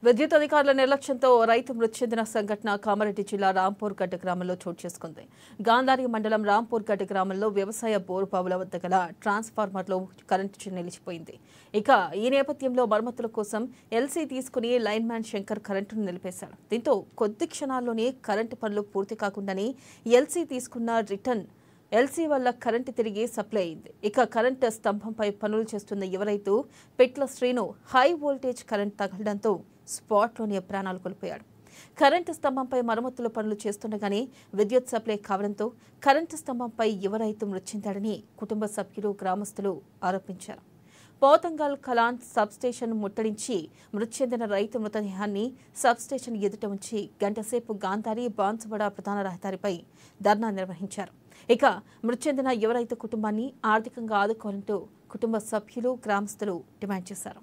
విద్యుత్ అధికారుల నిర్లక్ష్యంతో రైతు మృతి చెందిన సంఘటన కామారెడ్డి జిల్లా రాంపూర్ గడ్డ గ్రామంలో చోటు చేసుకుంది. గాంధారి మండలం రాంపూర్ గడ్డ గ్రామంలో వ్యవసాయ బోరు బావుల వద్ద గల ట్రాన్స్ఫార్మర్లో కరెంటు నిలిచిపోయింది. ఇక ఈ నేపథ్యంలో మరమ్మతుల కోసం ఎల్సీ తీసుకుని లైన్ మ్యాన్ శంకర్ కరెంటును నిలిపేశాడు. దీంతో కొద్ది క్షణాల్లోనే కరెంటు పనులు పూర్తి కాకుండానే ఎల్సీ తీసుకున్న రిటర్న్ ఎల్సీ వల్ల కరెంటు తిరిగి సప్లై అయింది. ఇక కరెంటు స్తంభంపై పనులు చేస్తున్న యువ రైతు పెట్ల శ్రీను హై వోల్టేజ్ కరెంట్ తగలడంతో స్పాట్లోనే ప్రాణాలు కోల్పోయాడు. కరెంటు స్తంభంపై మరమ్మతుల పనులు చేస్తుండగానే విద్యుత్ సప్లై కావడంతో కరెంటు స్తంభంపై యువ రైతు మృతి చెందాడని కుటుంబ సభ్యులు, గ్రామస్తులు ఆరోపించారు. పోతంగల్ కలాన్ సబ్స్టేషన్ ముట్టడించి మృతి చెందిన రైతు మృతదేహాన్ని సబ్స్టేషన్ ఎదుట ఉంచి గంటసేపు గాంధారి బాన్సువాడ ప్రధాన రహదారిపై ధర్నా నిర్వహించారు. ఇక మృతి చెందిన యువ రైతు కుటుంబాన్ని ఆర్థికంగా ఆదుకోవాలంటూ కుటుంబ సభ్యులు, గ్రామస్తులు డిమాండ్ చేశారు.